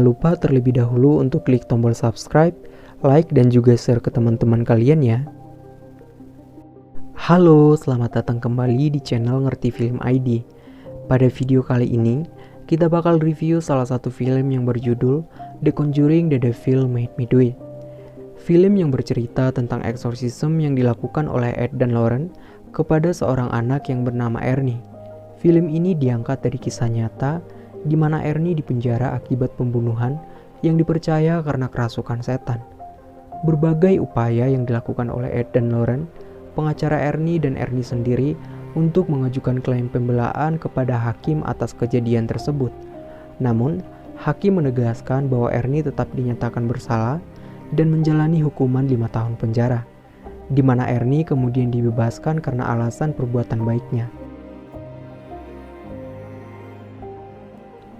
lupa terlebih dahulu untuk klik tombol subscribe, like, dan juga share ke teman-teman kalian ya. Halo, selamat datang kembali di channel Ngerti Film ID. Pada video kali ini, kita bakal review salah satu film yang berjudul The Conjuring: The Devil Made Me Do It. Film yang bercerita tentang eksorsisme yang dilakukan oleh Ed dan Lauren kepada seorang anak yang bernama Ernie. Film ini diangkat dari kisah nyata di mana Ernie dipenjara akibat pembunuhan yang dipercaya karena kerasukan setan. Berbagai upaya yang dilakukan oleh Ed dan Lauren, pengacara Ernie dan Ernie sendiri, untuk mengajukan klaim pembelaan kepada hakim atas kejadian tersebut. Namun, hakim menegaskan bahwa Ernie tetap dinyatakan bersalah dan menjalani hukuman 5 tahun penjara, di mana Ernie kemudian dibebaskan karena alasan perbuatan baiknya.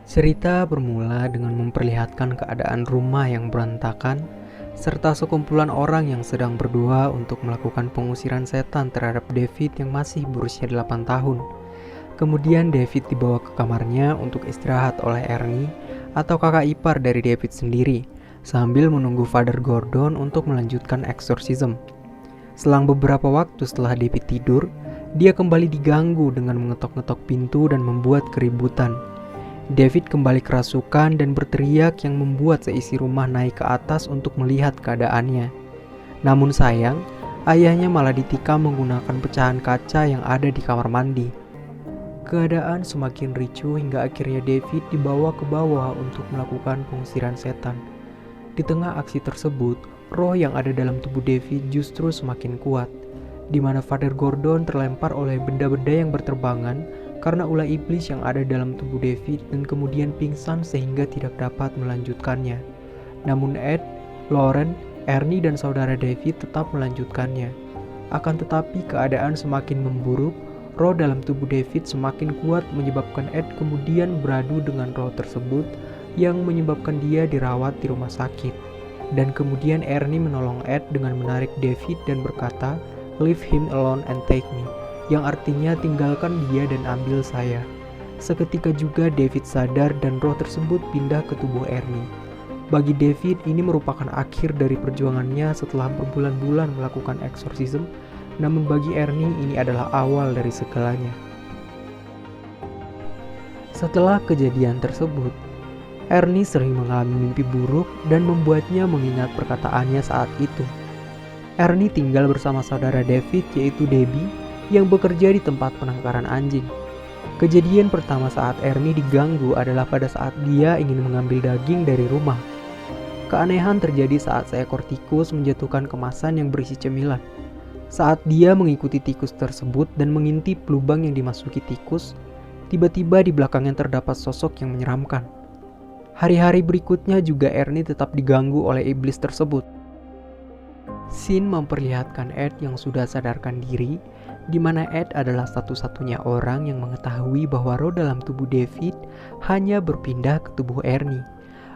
Cerita bermula dengan memperlihatkan keadaan rumah yang berantakan serta sekumpulan orang yang sedang berdoa untuk melakukan pengusiran setan terhadap David yang masih berusia 8 tahun. Kemudian David dibawa ke kamarnya untuk istirahat oleh Ernie atau kakak ipar dari David sendiri, sambil menunggu Father Gordon untuk melanjutkan eksorsisme. Selang beberapa waktu setelah David tidur, dia kembali diganggu dengan mengetok-ngetok pintu dan membuat keributan. David kembali kerasukan dan berteriak yang membuat seisi rumah naik ke atas untuk melihat keadaannya. Namun sayang, ayahnya malah ditikam menggunakan pecahan kaca yang ada di kamar mandi. Keadaan semakin ricuh hingga akhirnya David dibawa ke bawah untuk melakukan pengusiran setan. Di tengah aksi tersebut, roh yang ada dalam tubuh David justru semakin kuat, di mana Father Gordon terlempar oleh benda-benda yang berterbangan karena ulah iblis yang ada dalam tubuh David dan kemudian pingsan sehingga tidak dapat melanjutkannya. Namun Ed, Lauren, Ernie dan saudara David tetap melanjutkannya. Akan tetapi keadaan semakin memburuk, roh dalam tubuh David semakin kuat menyebabkan Ed kemudian beradu dengan roh tersebut yang menyebabkan dia dirawat di rumah sakit. Dan kemudian Ernie menolong Ed dengan menarik David dan berkata, "Leave him alone and take me," yang artinya tinggalkan dia dan ambil saya. Seketika juga David sadar dan roh tersebut pindah ke tubuh Ernie. Bagi David, ini merupakan akhir dari perjuangannya setelah berbulan-bulan melakukan eksorsisme, namun bagi Ernie ini adalah awal dari segalanya. Setelah kejadian tersebut, Ernie sering mengalami mimpi buruk dan membuatnya mengingat perkataannya saat itu. Ernie tinggal bersama saudara David yaitu Debbie yang bekerja di tempat penangkaran anjing. Kejadian pertama saat Ernie diganggu adalah pada saat dia ingin mengambil daging dari rumah. Keanehan terjadi saat seekor tikus menjatuhkan kemasan yang berisi cemilan. Saat dia mengikuti tikus tersebut dan mengintip lubang yang dimasuki tikus, tiba-tiba di belakangnya terdapat sosok yang menyeramkan. Hari-hari berikutnya juga Ernie tetap diganggu oleh iblis tersebut. Scene memperlihatkan Ed yang sudah sadarkan diri, di mana Ed adalah satu-satunya orang yang mengetahui bahwa roh dalam tubuh David hanya berpindah ke tubuh Ernie.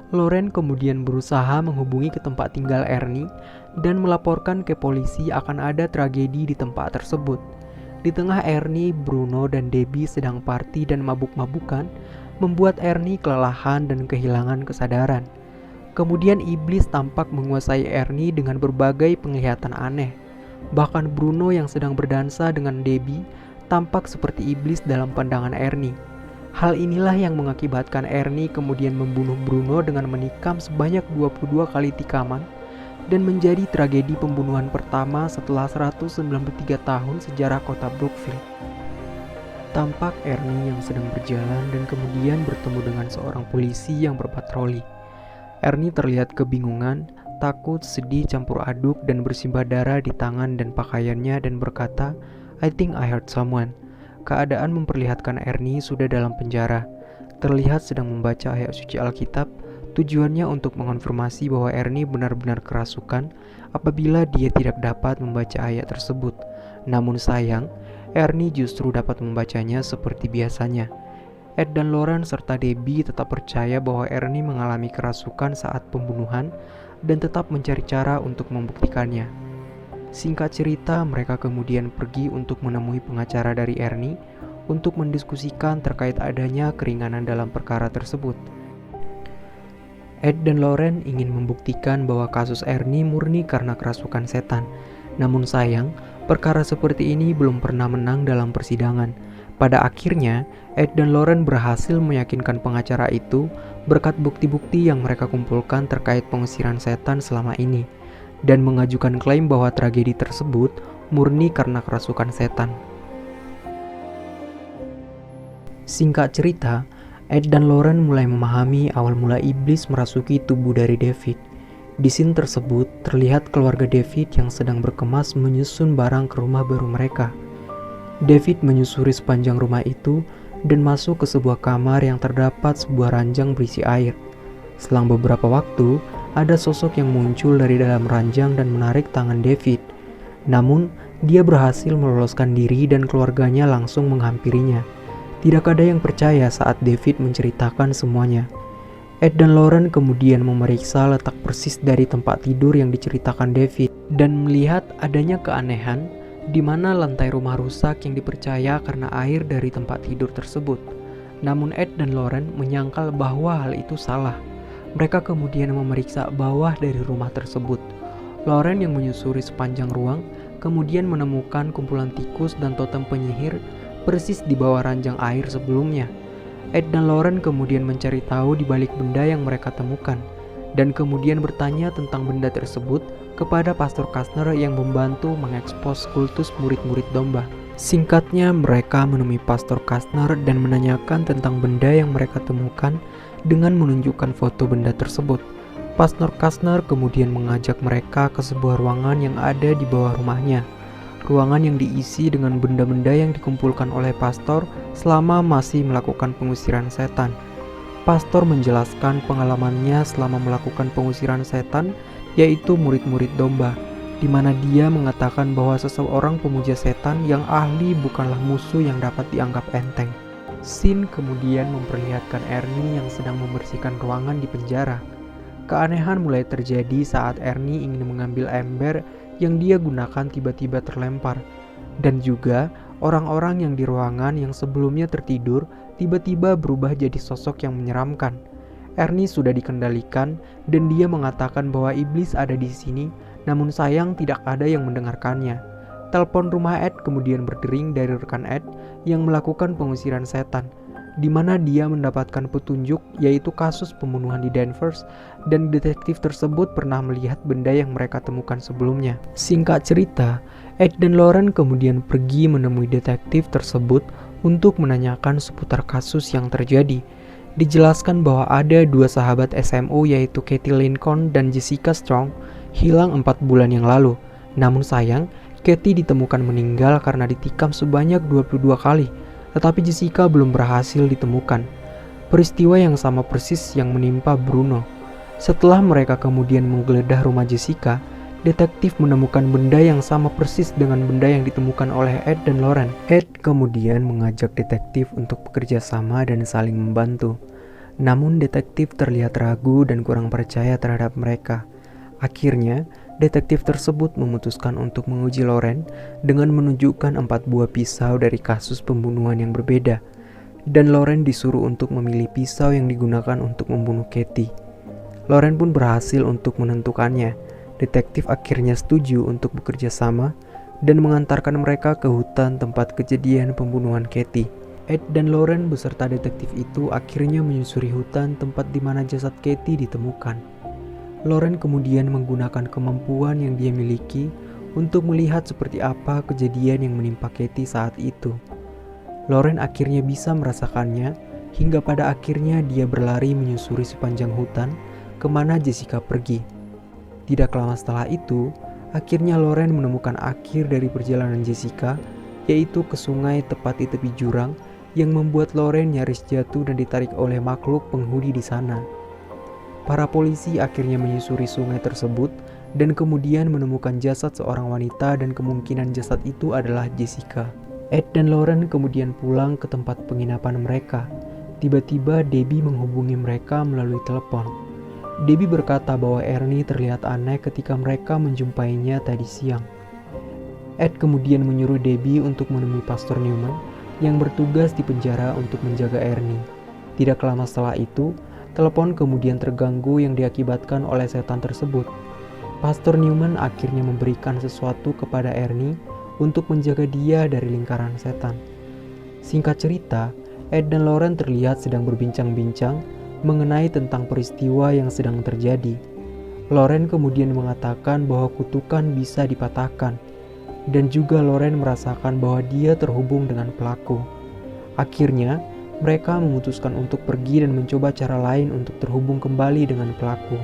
Lauren kemudian berusaha menghubungi ke tempat tinggal Ernie dan melaporkan ke polisi akan ada tragedi di tempat tersebut. Di tengah Ernie, Bruno dan Debbie sedang party dan mabuk-mabukan, membuat Ernie kelelahan dan kehilangan kesadaran. Kemudian iblis tampak menguasai Ernie dengan berbagai penglihatan aneh. Bahkan Bruno yang sedang berdansa dengan Debbie tampak seperti iblis dalam pandangan Ernie. Hal inilah yang mengakibatkan Ernie kemudian membunuh Bruno dengan menikam sebanyak 22 kali tikaman dan menjadi tragedi pembunuhan pertama setelah 193 tahun sejarah kota Brookfield. Tampak Ernie yang sedang berjalan dan kemudian bertemu dengan seorang polisi yang berpatroli. Ernie terlihat kebingungan, takut, sedih campur aduk dan bersimbah darah di tangan dan pakaiannya dan berkata, "I think I hurt someone." Keadaan memperlihatkan Ernie sudah dalam penjara. Terlihat sedang membaca ayat suci Alkitab, tujuannya untuk mengonfirmasi bahwa Ernie benar-benar kerasukan apabila dia tidak dapat membaca ayat tersebut. Namun sayang, Ernie justru dapat membacanya seperti biasanya. Ed dan Lauren serta Debbie tetap percaya bahwa Ernie mengalami kerasukan saat pembunuhan dan tetap mencari cara untuk membuktikannya. Singkat cerita, mereka kemudian pergi untuk menemui pengacara dari Ernie untuk mendiskusikan terkait adanya keringanan dalam perkara tersebut. Ed dan Lauren ingin membuktikan bahwa kasus Ernie murni karena kerasukan setan. Namun sayang, perkara seperti ini belum pernah menang dalam persidangan. Pada akhirnya, Ed dan Lauren berhasil meyakinkan pengacara itu berkat bukti-bukti yang mereka kumpulkan terkait pengusiran setan selama ini, dan mengajukan klaim bahwa tragedi tersebut murni karena kerasukan setan. Singkat cerita, Ed dan Lauren mulai memahami awal mula iblis merasuki tubuh dari David. Di scene tersebut, terlihat keluarga David yang sedang berkemas menyusun barang ke rumah baru mereka. David menyusuri sepanjang rumah itu dan masuk ke sebuah kamar yang terdapat sebuah ranjang berisi air. Selang beberapa waktu, ada sosok yang muncul dari dalam ranjang dan menarik tangan David. Namun, dia berhasil meloloskan diri dan keluarganya langsung menghampirinya. Tidak ada yang percaya saat David menceritakan semuanya. Ed dan Lauren kemudian memeriksa letak persis dari tempat tidur yang diceritakan David dan melihat adanya keanehan di mana lantai rumah rusak yang dipercaya karena air dari tempat tidur tersebut. Namun Ed dan Lauren menyangkal bahwa hal itu salah. Mereka kemudian memeriksa bawah dari rumah tersebut. Lauren yang menyusuri sepanjang ruang kemudian menemukan kumpulan tikus dan totem penyihir persis di bawah ranjang air sebelumnya. Ed dan Lauren kemudian mencari tahu di balik benda yang mereka temukan, dan kemudian bertanya tentang benda tersebut kepada Pastor Kastner yang membantu mengekspos kultus murid-murid domba. Singkatnya, mereka menemui Pastor Kastner dan menanyakan tentang benda yang mereka temukan dengan menunjukkan foto benda tersebut. Pastor Kastner kemudian mengajak mereka ke sebuah ruangan yang ada di bawah rumahnya. Ruangan yang diisi dengan benda-benda yang dikumpulkan oleh pastor selama masih melakukan pengusiran setan. Pastor menjelaskan pengalamannya selama melakukan pengusiran setan, yaitu murid-murid domba, di mana dia mengatakan bahwa seseorang pemuja setan yang ahli bukanlah musuh yang dapat dianggap enteng. Scene kemudian memperlihatkan Ernie yang sedang membersihkan ruangan di penjara. Keanehan mulai terjadi saat Ernie ingin mengambil ember yang dia gunakan tiba-tiba terlempar, dan juga orang-orang yang di ruangan yang sebelumnya tertidur tiba-tiba berubah jadi sosok yang menyeramkan. Ernie sudah dikendalikan dan dia mengatakan bahwa iblis ada di sini, namun sayang tidak ada yang mendengarkannya. Telepon rumah Ed kemudian berdering dari rekan Ed yang melakukan pengusiran setan, di mana dia mendapatkan petunjuk yaitu kasus pembunuhan di Danvers, dan detektif tersebut pernah melihat benda yang mereka temukan sebelumnya. Singkat cerita, Ed dan Lauren kemudian pergi menemui detektif tersebut untuk menanyakan seputar kasus yang terjadi. Dijelaskan bahwa ada dua sahabat SMU yaitu Katie Lincoln dan Jessica Strong hilang 4 bulan yang lalu. Namun sayang, Katie ditemukan meninggal karena ditikam sebanyak 22 kali. Tetapi Jessica belum berhasil ditemukan. Peristiwa yang sama persis yang menimpa Bruno. Setelah mereka kemudian menggeledah rumah Jessica, detektif menemukan benda yang sama persis dengan benda yang ditemukan oleh Ed dan Lauren. Ed kemudian mengajak detektif untuk bekerja sama dan saling membantu. Namun detektif terlihat ragu dan kurang percaya terhadap mereka. Akhirnya, detektif tersebut memutuskan untuk menguji Lauren dengan menunjukkan 4 buah pisau dari kasus pembunuhan yang berbeda. Dan Lauren disuruh untuk memilih pisau yang digunakan untuk membunuh Katie. Lauren pun berhasil untuk menentukannya. Detektif akhirnya setuju untuk bekerja sama dan mengantarkan mereka ke hutan tempat kejadian pembunuhan Katie. Ed dan Lauren beserta detektif itu akhirnya menyusuri hutan tempat di mana jasad Katie ditemukan. Lauren kemudian menggunakan kemampuan yang dia miliki untuk melihat seperti apa kejadian yang menimpa Katie saat itu. Lauren akhirnya bisa merasakannya hingga pada akhirnya dia berlari menyusuri sepanjang hutan kemana Jessica pergi. Tidak lama setelah itu, akhirnya Lauren menemukan akhir dari perjalanan Jessica, yaitu ke sungai tepat di tepi jurang yang membuat Lauren nyaris jatuh dan ditarik oleh makhluk penghuni di sana. Para polisi akhirnya menyusuri sungai tersebut dan kemudian menemukan jasad seorang wanita dan kemungkinan jasad itu adalah Jessica. Ed dan Lauren kemudian pulang ke tempat penginapan mereka. Tiba-tiba Debbie menghubungi mereka melalui telepon. Debbie berkata bahwa Ernie terlihat aneh ketika mereka menjumpainya tadi siang. Ed kemudian menyuruh Debbie untuk menemui Pastor Newman yang bertugas di penjara untuk menjaga Ernie. Tidak lama setelah itu, Telepon kemudian terganggu yang diakibatkan oleh setan tersebut. Pastor Newman akhirnya memberikan sesuatu kepada Ernie untuk menjaga dia dari lingkaran setan. Singkat cerita, Ed dan Lauren terlihat sedang berbincang-bincang mengenai tentang peristiwa yang sedang terjadi. Lauren kemudian mengatakan bahwa kutukan bisa dipatahkan, dan juga Lauren merasakan bahwa dia terhubung dengan pelaku. Akhirnya, mereka memutuskan untuk pergi dan mencoba cara lain untuk terhubung kembali dengan pelaku.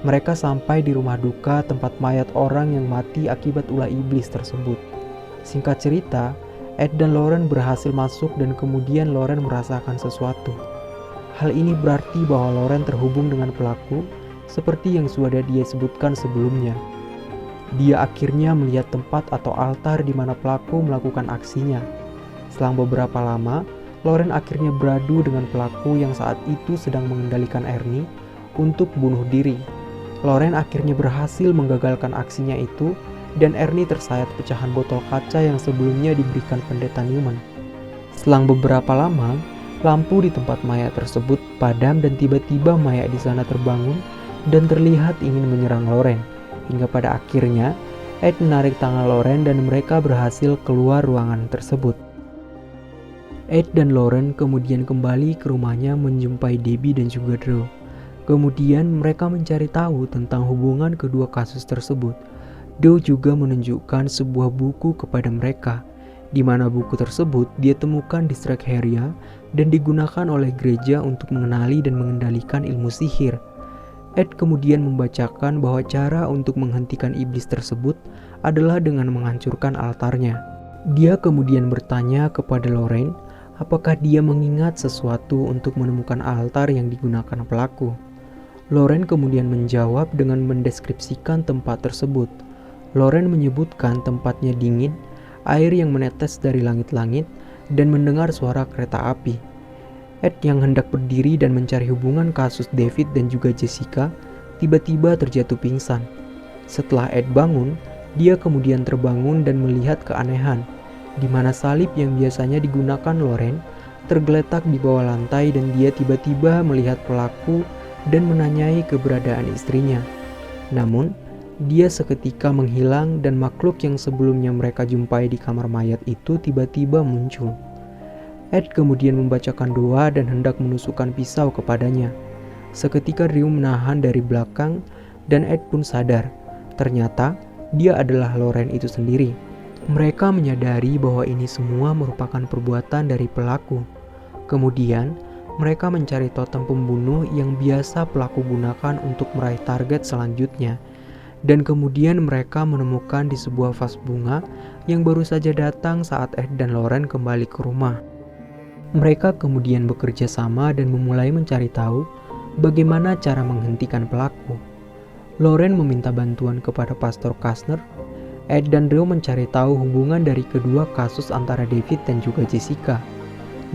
Mereka sampai di rumah duka tempat mayat orang yang mati akibat ulah iblis tersebut. Singkat cerita, Ed dan Lauren berhasil masuk dan kemudian Lauren merasakan sesuatu. Hal ini berarti bahwa Lauren terhubung dengan pelaku seperti yang sudah dia sebutkan sebelumnya. Dia akhirnya melihat tempat atau altar di mana pelaku melakukan aksinya. Selang beberapa lama, Lauren akhirnya beradu dengan pelaku yang saat itu sedang mengendalikan Ernie untuk bunuh diri. Lauren akhirnya berhasil menggagalkan aksinya itu dan Ernie tersayat pecahan botol kaca yang sebelumnya diberikan pendeta Newman. Selang beberapa lama, lampu di tempat mayat tersebut padam dan tiba-tiba mayat di sana terbangun dan terlihat ingin menyerang Lauren. Hingga pada akhirnya, Ed menarik tangan Lauren dan mereka berhasil keluar ruangan tersebut. Ed dan Lauren kemudian kembali ke rumahnya menjumpai Debbie dan juga Drew. Kemudian mereka mencari tahu tentang hubungan kedua kasus tersebut. Drew juga menunjukkan sebuah buku kepada mereka, di mana buku tersebut dia temukan di Strakheria dan digunakan oleh gereja untuk mengenali dan mengendalikan ilmu sihir. Ed kemudian membacakan bahwa cara untuk menghentikan iblis tersebut adalah dengan menghancurkan altarnya. Dia kemudian bertanya kepada Lauren apakah dia mengingat sesuatu untuk menemukan altar yang digunakan pelaku. Lauren kemudian menjawab dengan mendeskripsikan tempat tersebut. Lauren menyebutkan tempatnya dingin, air yang menetes dari langit-langit, dan mendengar suara kereta api. Ed yang hendak berdiri dan mencari hubungan kasus David dan juga Jessica, tiba-tiba terjatuh pingsan. Setelah Ed bangun, dia kemudian terbangun dan melihat keanehan, di mana salib yang biasanya digunakan Lauren tergeletak di bawah lantai dan dia tiba-tiba melihat pelaku dan menanyai keberadaan istrinya. Namun, dia seketika menghilang dan makhluk yang sebelumnya mereka jumpai di kamar mayat itu tiba-tiba muncul. Ed kemudian membacakan doa dan hendak menusukkan pisau kepadanya. Seketika Drew menahan dari belakang dan Ed pun sadar. Ternyata, dia adalah Lauren itu sendiri. Mereka menyadari bahwa ini semua merupakan perbuatan dari pelaku. Kemudian, mereka mencari totem pembunuh yang biasa pelaku gunakan untuk meraih target selanjutnya. Dan kemudian mereka menemukan di sebuah vas bunga yang baru saja datang saat Ed dan Lauren kembali ke rumah. Mereka kemudian bekerja sama dan memulai mencari tahu bagaimana cara menghentikan pelaku. Lauren meminta bantuan kepada Pastor Kastner. Ed dan Drew mencari tahu hubungan dari kedua kasus antara David dan juga Jessica.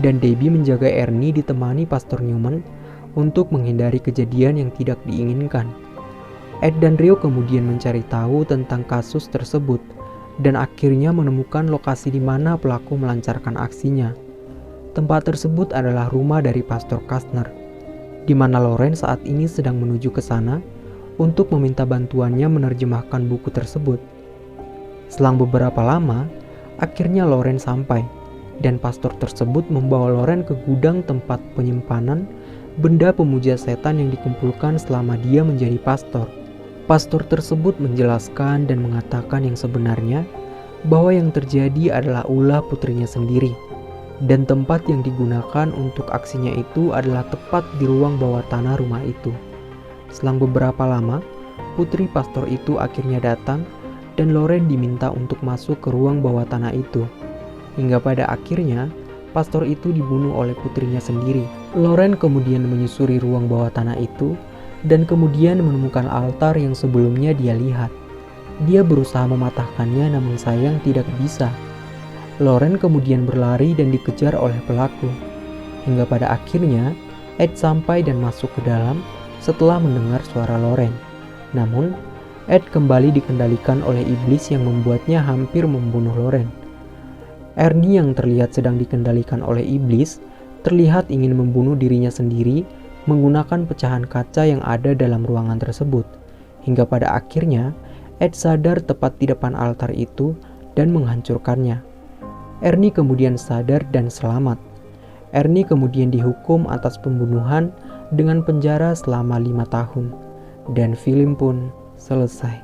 Dan Debbie menjaga Ernie ditemani Pastor Newman untuk menghindari kejadian yang tidak diinginkan. Ed dan Rio kemudian mencari tahu tentang kasus tersebut dan akhirnya menemukan lokasi di mana pelaku melancarkan aksinya. Tempat tersebut adalah rumah dari Pastor Kastner, di mana Lauren saat ini sedang menuju ke sana untuk meminta bantuannya menerjemahkan buku tersebut. Selang beberapa lama, akhirnya Lauren sampai. Dan pastor tersebut membawa Lauren ke gudang tempat penyimpanan benda pemuja setan yang dikumpulkan selama dia menjadi pastor. Pastor tersebut menjelaskan dan mengatakan yang sebenarnya bahwa yang terjadi adalah ulah putrinya sendiri. Dan tempat yang digunakan untuk aksinya itu adalah tepat di ruang bawah tanah rumah itu. Selang beberapa lama, putri pastor itu akhirnya datang dan Lauren diminta untuk masuk ke ruang bawah tanah itu. Hingga pada akhirnya, pastor itu dibunuh oleh putrinya sendiri. Lauren kemudian menyusuri ruang bawah tanah itu dan kemudian menemukan altar yang sebelumnya dia lihat. Dia berusaha mematahkannya namun sayang tidak bisa. Lauren kemudian berlari dan dikejar oleh pelaku. Hingga pada akhirnya, Ed sampai dan masuk ke dalam setelah mendengar suara Lauren. Namun, Ed kembali dikendalikan oleh iblis yang membuatnya hampir membunuh Lauren. Ernie yang terlihat sedang dikendalikan oleh iblis, terlihat ingin membunuh dirinya sendiri menggunakan pecahan kaca yang ada dalam ruangan tersebut. Hingga pada akhirnya, Ed sadar tepat di depan altar itu dan menghancurkannya. Ernie kemudian sadar dan selamat. Ernie kemudian dihukum atas pembunuhan dengan penjara selama 5 tahun. Dan film pun selesai.